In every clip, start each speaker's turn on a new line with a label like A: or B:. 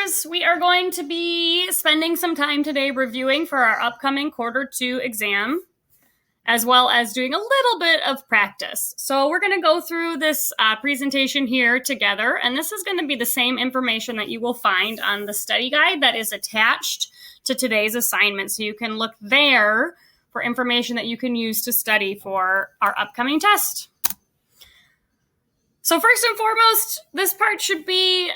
A: guys, we are going to be spending some time today reviewing for our upcoming Q2 exam, as well as doing a little bit of practice. So we're going to go through this presentation here together, and this is going to be the same information that you will find on the study guide that is attached to today's assignment. So you can look there for information that you can use to study for our upcoming test. So first and foremost, this part should be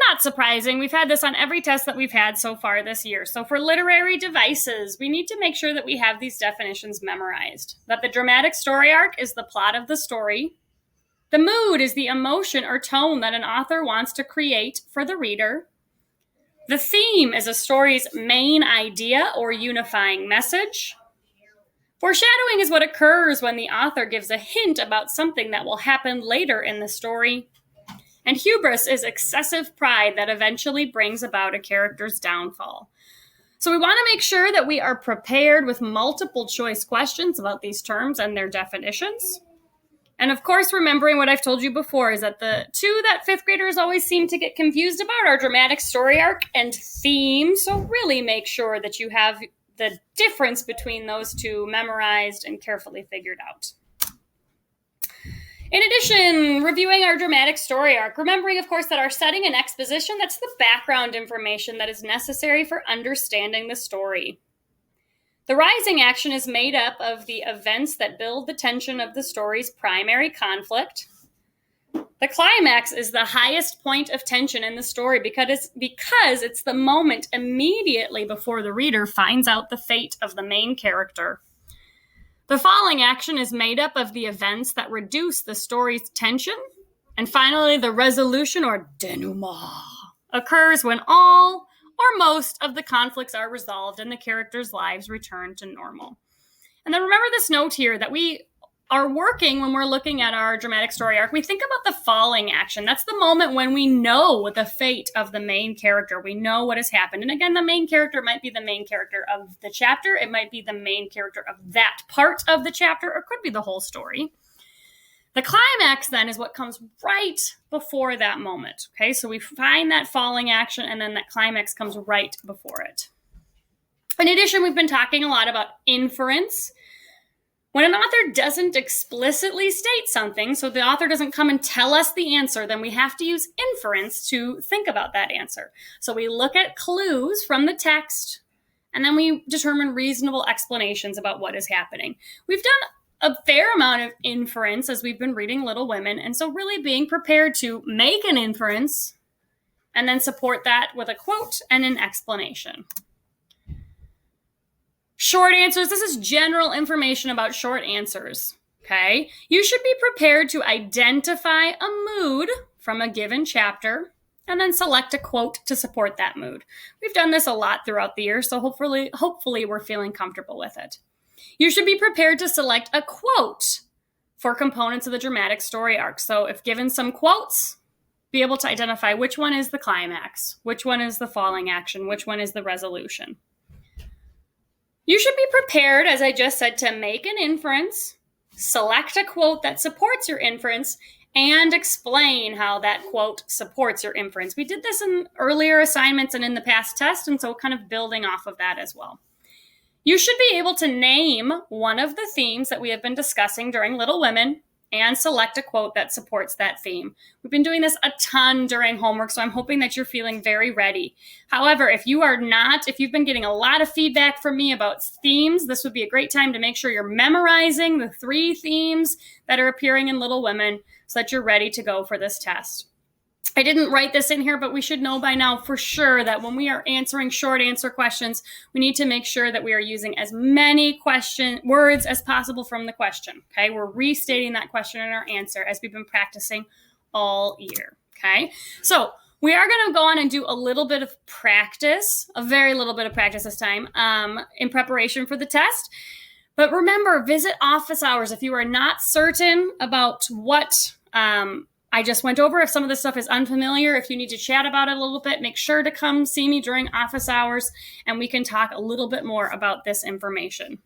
A: not surprising. We've had this on every test that we've had so far this year. So for literary devices, we need to make sure that we have these definitions memorized. That the dramatic story arc is the plot of the story. The mood is the emotion or tone that an author wants to create for the reader. The theme is a story's main idea or unifying message. Foreshadowing is what occurs when the author gives a hint about something that will happen later in the story. And hubris is excessive pride that eventually brings about a character's downfall. So we want to make sure that we are prepared with multiple choice questions about these terms and their definitions. And of course, remembering what I've told you before is that the two that fifth graders always seem to get confused about are dramatic story arc and theme. So really make sure that you have the difference between those two memorized and carefully figured out. In addition, reviewing our dramatic story arc, remembering, of course, that our setting and exposition, that's the background information that is necessary for understanding the story. The rising action is made up of the events that build the tension of the story's primary conflict. The climax is the highest point of tension in the story because it's the moment immediately before the reader finds out the fate of the main character. The falling action is made up of the events that reduce the story's tension. And finally, the resolution or denouement occurs when all or most of the conflicts are resolved and the characters' lives return to normal. And then remember this note here that we are working when we're looking at our dramatic story arc. We think about the falling action. That's the moment when we know the fate of the main character. We know what has happened. And again, the main character might be the main character of the chapter. It might be the main character of that part of the chapter, or it could be the whole story. The climax then is what comes right before that moment. Okay, so we find that falling action and then that climax comes right before it. In addition, we've been talking a lot about inference. When an author doesn't explicitly state something, so the author doesn't come and tell us the answer, then we have to use inference to think about that answer. So we look at clues from the text, and then we determine reasonable explanations about what is happening. We've done a fair amount of inference as we've been reading Little Women, and so really being prepared to make an inference and then support that with a quote and an explanation. Short answers. This is general information about short answers, okay? You should be prepared to identify a mood from a given chapter and then select a quote to support that mood. We've done this a lot throughout the year, so hopefully we're feeling comfortable with it. You should be prepared to select a quote for components of the dramatic story arc. So if given some quotes, be able to identify which one is the climax, which one is the falling action, which one is the resolution. You should be prepared, as I just said, to make an inference, select a quote that supports your inference, and explain how that quote supports your inference. We did this in earlier assignments and in the past test, and so kind of building off of that as well. You should be able to name one of the themes that we have been discussing during Little Women and select a quote that supports that theme. We've been doing this a ton during homework, so I'm hoping that you're feeling very ready. However, if you've been getting a lot of feedback from me about themes, this would be a great time to make sure you're memorizing the 3 themes that are appearing in Little Women so that you're ready to go for this test. I didn't write this in here, but we should know by now for sure that when we are answering short answer questions, we need to make sure that we are using as many words as possible from the question, okay? We're restating that question in our answer as we've been practicing all year, okay? So we are going to go on and do a little bit of practice, a very little bit of practice this time in preparation for the test. But remember, visit office hours if you are not certain about what I just went over. If some of this stuff is unfamiliar, if you need to chat about it a little bit, make sure to come see me during office hours and we can talk a little bit more about this information.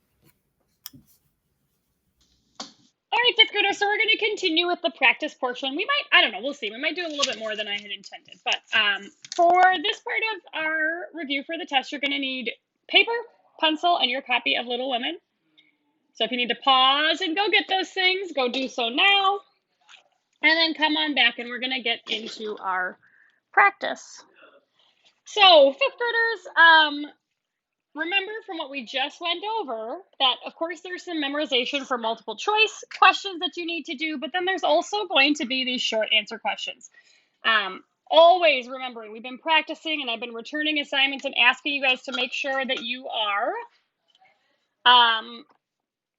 A: All right, fifth graders, so we're going to continue with the practice portion. We might, I don't know, we'll see. We might do a little bit more than I had intended. But for this part of our review for the test, you're going to need paper, pencil, and your copy of Little Women. So if you need to pause and go get those things, go do so now. And then come on back and we're going to get into our practice. So fifth graders, remember from what we just went over that, of course, there's some memorization for multiple choice questions that you need to do, but then there's also going to be these short answer questions. Always remembering, we've been practicing and I've been returning assignments and asking you guys to make sure that you are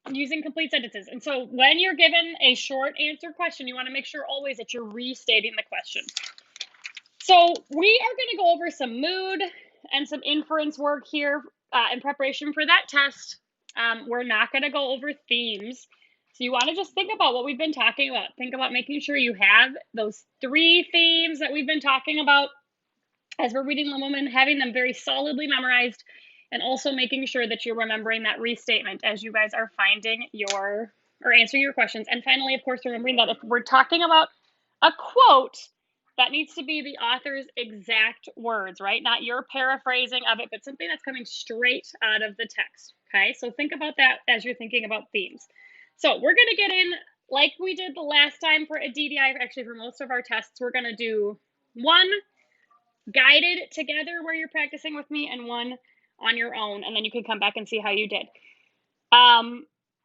A: using complete sentences. And so when you're given a short answer question, you want to make sure always that you're restating the question. So we are going to go over some mood and some inference work here in preparation for that test. We're not going to go over themes. So you want to just think about what we've been talking about. Think about making sure you have those 3 themes that we've been talking about as we're reading Little Women, having them very solidly memorized, and also making sure that you're remembering that restatement as you guys are finding your, or answering your questions. And finally, of course, remembering that if we're talking about a quote, that needs to be the author's exact words, right? Not your paraphrasing of it, but something that's coming straight out of the text, okay? So think about that as you're thinking about themes. So we're going to get in, like we did the last time for a DDI, actually for most of our tests, we're going to do one guided together where you're practicing with me and one on your own, and then you can come back and see how you did.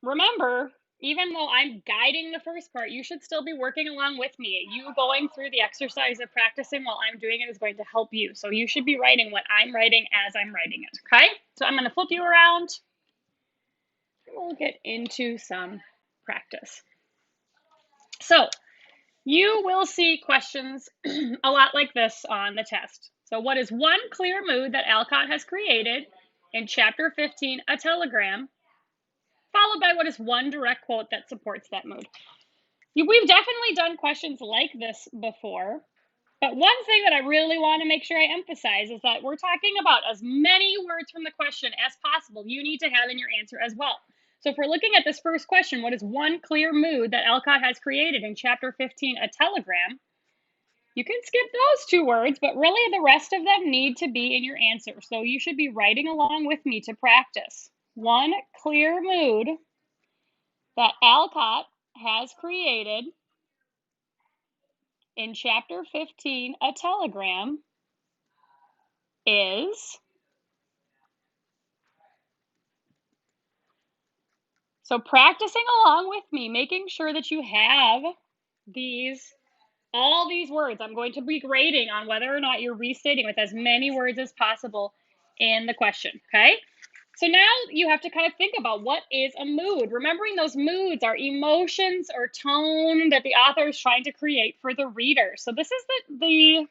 A: Remember, even though I'm guiding the first part, you should still be working along with me. You going through the exercise of practicing while I'm doing it is going to help you. So you should be writing what I'm writing as I'm writing it, okay? So I'm going to flip you around. We'll get into some practice. So you will see questions a lot like this on the test. So what is one clear mood that Alcott has created in chapter 15, a telegram, followed by what is one direct quote that supports that mood. We've definitely done questions like this before, but one thing that I really want to make sure I emphasize is that we're talking about as many words from the question as possible you need to have in your answer as well. So if we're looking at this first question, what is one clear mood that Alcott has created in chapter 15, a telegram? You can skip those 2 words, but really the rest of them need to be in your answer. So you should be writing along with me to practice. One clear mood that Alcott has created in chapter 15, a telegram, is... So practicing along with me, making sure that you have all these words. I'm going to be grading on whether or not you're restating with as many words as possible in the question, okay? So now you have to kind of think about what is a mood. Remembering those moods are emotions or tone that the author is trying to create for the reader. So this is the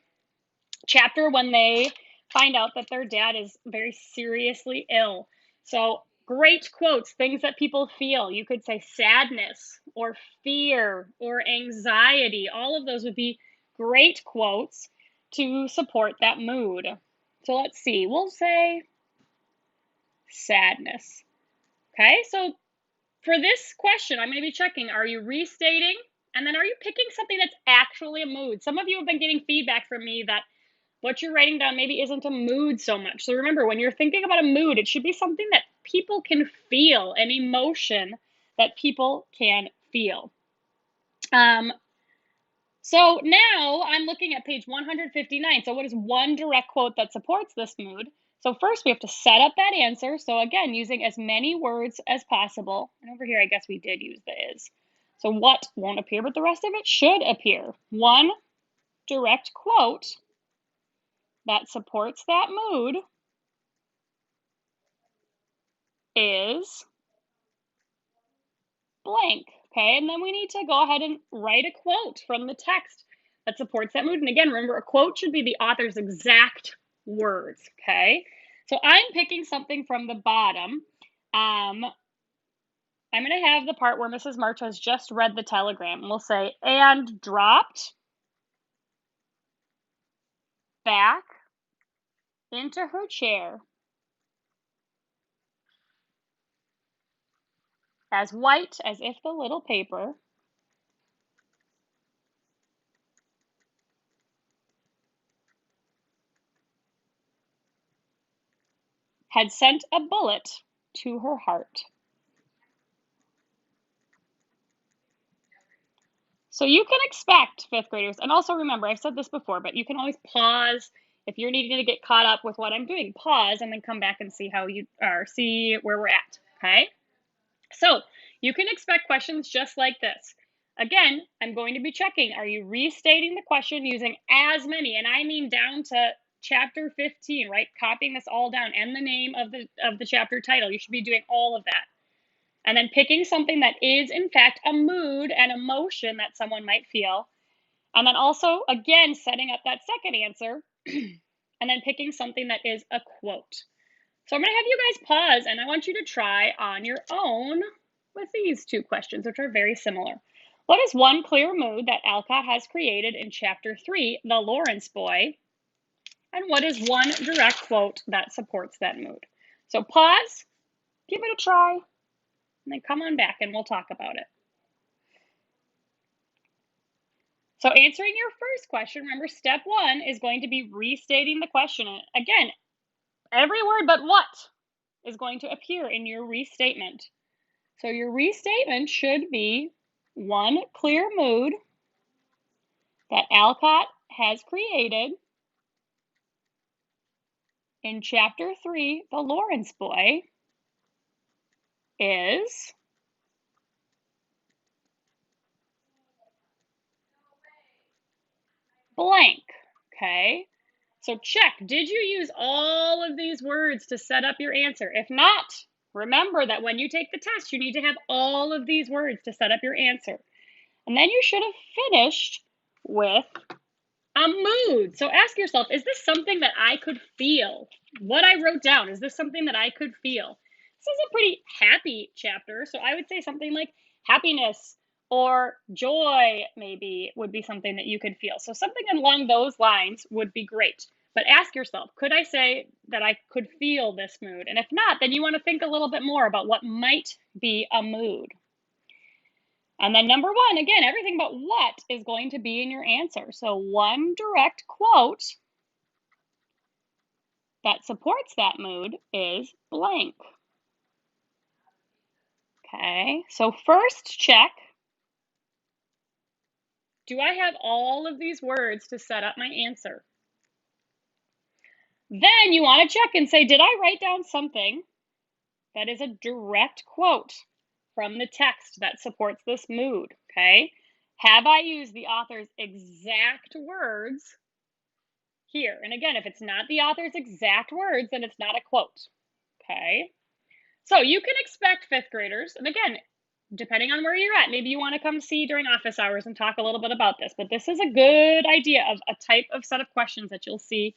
A: chapter when they find out that their dad is very seriously ill. So great quotes, things that people feel. You could say sadness or fear or anxiety. All of those would be great quotes to support that mood. So let's see, we'll say sadness. Okay, so for this question, I'm going to be checking, are you restating? And then are you picking something that's actually a mood? Some of you have been getting feedback from me that what you're writing down maybe isn't a mood so much. So remember, when you're thinking about a mood, it should be something that people can feel, an emotion that people can feel. So now I'm looking at page 159. So what is one direct quote that supports this mood? So first we have to set up that answer. So again, using as many words as possible. And over here, I guess we did use the is. So what won't appear, but the rest of it should appear. One direct quote that supports that mood is blank, okay? And then we need to go ahead and write a quote from the text that supports that mood. And again, remember, a quote should be the author's exact words, okay? So I'm picking something from the bottom. I'm going to have the part where Mrs. March has just read the telegram. We'll say, and dropped back into her chair as white as if the little paper had sent a bullet to her heart. So you can expect, fifth graders, and also remember, I've said this before, but you can always pause if you're needing to get caught up with what I'm doing. Pause and then come back and see how you are, see where we're at, okay? So you can expect questions just like this. Again, I'm going to be checking, are you restating the question using as many, and I mean down to chapter 15, right? Copying this all down and the name of the chapter title. You should be doing all of that. And then picking something that is, in fact, a mood and emotion that someone might feel. And then also, again, setting up that second answer. And then picking something that is a quote. So I'm going to have you guys pause, and I want you to try on your own with these two questions, which are very similar. What is one clear mood that Alcott has created in Chapter 3, The Lawrence Boy? And what is one direct quote that supports that mood? So pause, give it a try, and then come on back and we'll talk about it. So answering your first question, remember step 1 is going to be restating the question. Again, every word but what is going to appear in your restatement. So your restatement should be one clear mood that Alcott has created in Chapter 3, The Lawrence Boy, is blank, okay? So check, did you use all of these words to set up your answer? If not, remember that when you take the test, you need to have all of these words to set up your answer. And then you should have finished with a mood. So ask yourself, is this something that I could feel? What I wrote down, is this something that I could feel? This is a pretty happy chapter, so I would say something like happiness or joy maybe would be something that you could feel. So something along those lines would be great. But ask yourself, could I say that I could feel this mood? And if not, then you want to think a little bit more about what might be a mood. And then number 1, again, everything but what is going to be in your answer. So one direct quote that supports that mood is blank. Okay, so first check, do I have all of these words to set up my answer? Then you want to check and say, did I write down something that is a direct quote from the text that supports this mood? Okay, have I used the author's exact words here? And again, if it's not the author's exact words, then it's not a quote. Okay, so you can expect fifth graders, and again, depending on where you're at, maybe you want to come see during office hours and talk a little bit about this, but this is a good idea of a type of set of questions that you'll see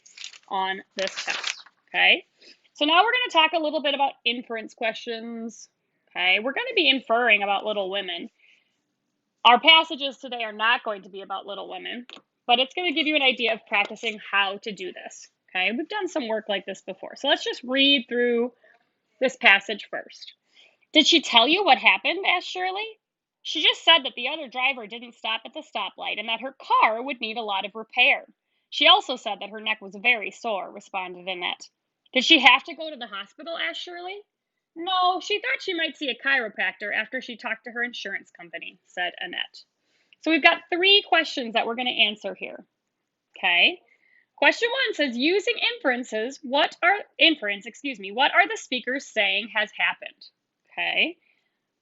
A: on this test. Okay, so now we're going to talk a little bit about inference questions. Okay, we're going to be inferring about Little Women. Our passages today are not going to be about Little Women, but it's going to give you an idea of practicing how to do this. Okay, we've done some work like this before. So let's just read through this passage first. Did she tell you what happened? Asked Shirley. She just said that the other driver didn't stop at the stoplight and that her car would need a lot of repair. She also said that her neck was very sore, responded Annette. Did she have to go to the hospital? Asked Shirley. No, she thought she might see a chiropractor after she talked to her insurance company, said Annette. So we've got 3 questions that we're going to answer here. Okay. Question 1 says, using inferences, what are the speakers saying has happened? Okay.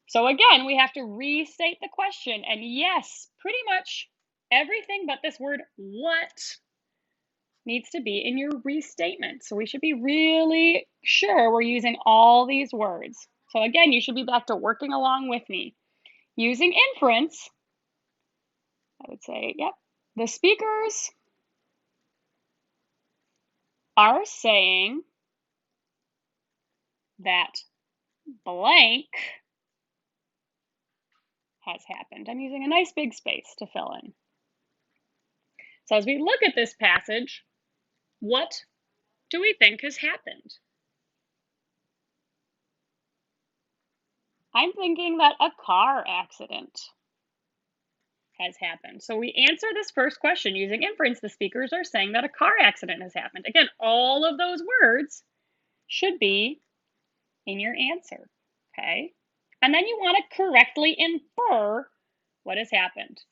A: So again, we have to restate the question. And yes, pretty much everything but this word what needs to be in your restatement. So we should be really sure we're using all these words. So again, you should be back to working along with me. Using inference, I would say, yep, the speakers are saying that blank has happened. I'm using a nice big space to fill in. So as we look at this passage, what do we think has happened? I'm thinking that a car accident has happened. So we answer this first question using inference. The speakers are saying that a car accident has happened. Again, all of those words should be in your answer, okay? And then you want to correctly infer what has happened.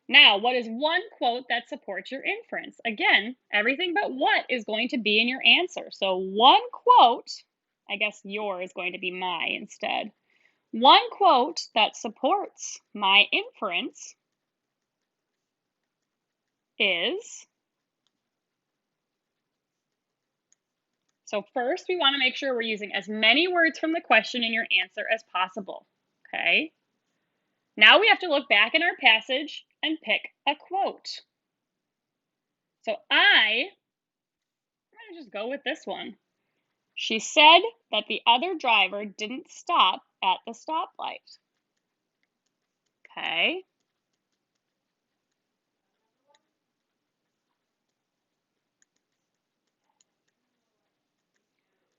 A: Now, what is one quote that supports your inference? Again, everything but what is going to be in your answer. So one quote, I guess your is going to be my instead. One quote that supports my inference is, so first we want to make sure we're using as many words from the question in your answer as possible, okay? Now we have to look back in our passage and pick a quote. So I'm going to just go with this one. She said that the other driver didn't stop at the stoplight. Okay.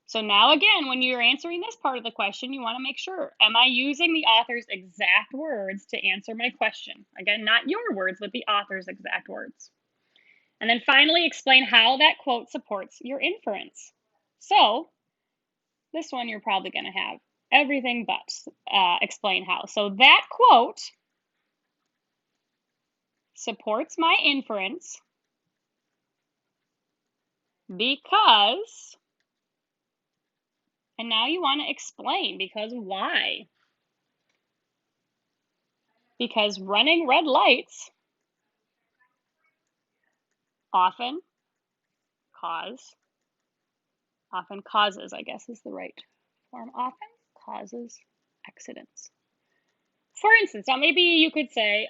A: So now again, when you're answering this part of the question, you want to make sure, am I using the author's exact words to answer my question? Again, not your words, but the author's exact words. And then finally, explain how that quote supports your inference. So this one you're probably going to have everything but explain how. So that quote supports my inference because, and now you want to explain because why? Because running red lights often causes, I guess is the right form, often causes accidents. For instance, now maybe you could say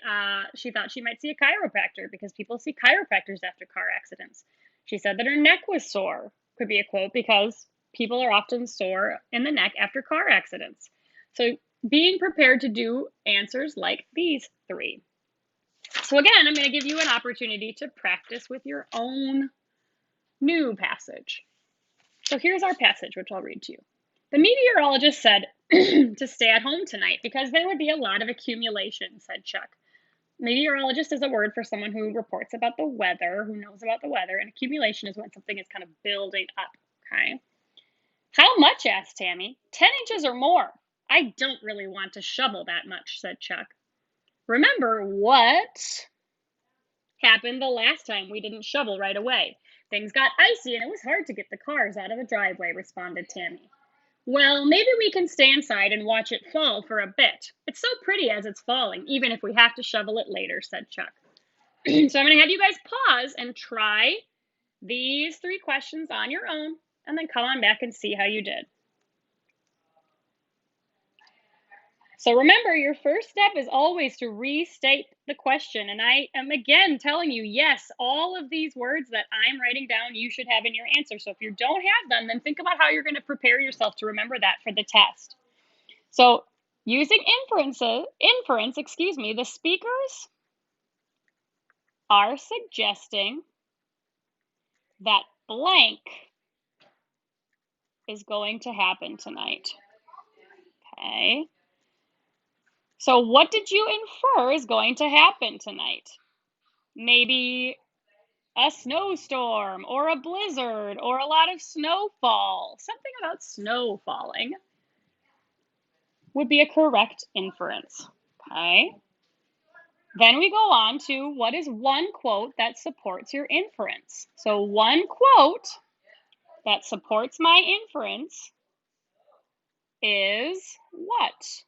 A: she thought she might see a chiropractor because people see chiropractors after car accidents. She said that her neck was sore. Could be a quote because people are often sore in the neck after car accidents. So being prepared to do answers like these three. So again, I'm going to give you an opportunity to practice with your own new passage. So here's our passage, which I'll read to you. The meteorologist said to stay at home tonight because there would be a lot of accumulation, said Chuck. Meteorologist is a word for someone who reports about the weather, who knows about the weather, and accumulation is when something is kind of building up, okay? How much, asked Tammy. 10 inches or more. I don't really want to shovel that much, said Chuck. Remember what happened the last time we didn't shovel right away? Things got icy and it was hard to get the cars out of the driveway, responded Tammy. Well, maybe we can stay inside and watch it fall for a bit. It's so pretty as it's falling, even if we have to shovel it later, said Chuck. So I'm going to have you guys pause and try these three questions on your own, and then come on back and see how you did. So remember, your first step is always to restate the question. And I am again telling you, yes, all of these words that I'm writing down, you should have in your answer. So if you don't have them, then think about how you're going to prepare yourself to remember that for the test. So using inference, the speakers are suggesting that blank is going to happen tonight. Okay. So what did you infer is going to happen tonight? Maybe a snowstorm or a blizzard or a lot of snowfall. Something about snow falling would be a correct inference. Okay. Then we go on to what is one quote that supports your inference. So one quote that supports my inference is what?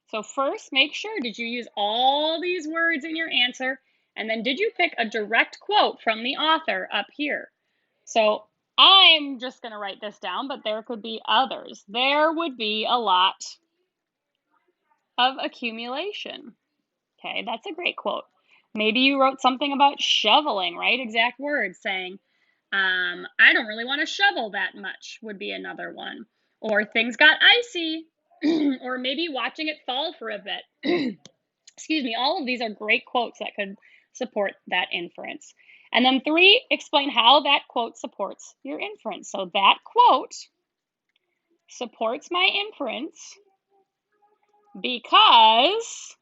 A: So first, make sure, did you use all these words in your answer? And then did you pick a direct quote from the author up here? So I'm just going to write this down, but there could be others. There would be a lot of accumulation. Okay, that's a great quote. Maybe you wrote something about shoveling, right? Exact words saying, I don't really want to shovel that much would be another one. Or things got icy. Or maybe watching it fall for a bit. Excuse me, all of these are great quotes that could support that inference. And then 3, explain how that quote supports your inference. So that quote supports my inference because,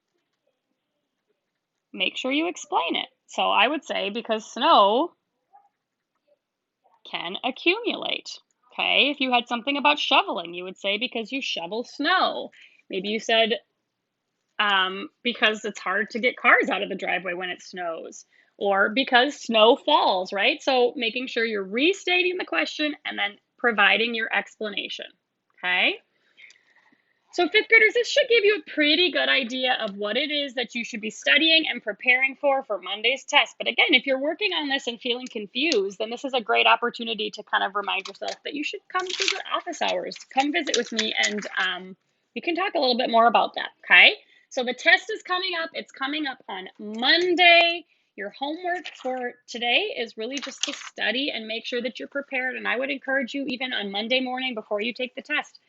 A: make sure you explain it. So I would say because snow can accumulate. Okay, if you had something about shoveling, you would say because you shovel snow. Maybe you said because it's hard to get cars out of the driveway when it snows, or because snow falls, right? So making sure you're restating the question and then providing your explanation. Okay. So fifth graders, this should give you a pretty good idea of what it is that you should be studying and preparing for Monday's test. But again, if you're working on this and feeling confused, then this is a great opportunity to kind of remind yourself that you should come visit office hours. Come visit with me and we can talk a little bit more about that, okay? So the test is coming up. It's coming up on Monday. Your homework for today is really just to study and make sure that you're prepared. And I would encourage you even on Monday morning before you take the test,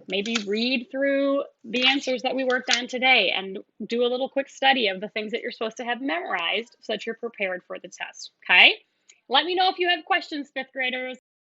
A: maybe read through the answers that we worked on today and do a little quick study of the things that you're supposed to have memorized so that you're prepared for the test, okay? Let me know if you have questions, fifth graders.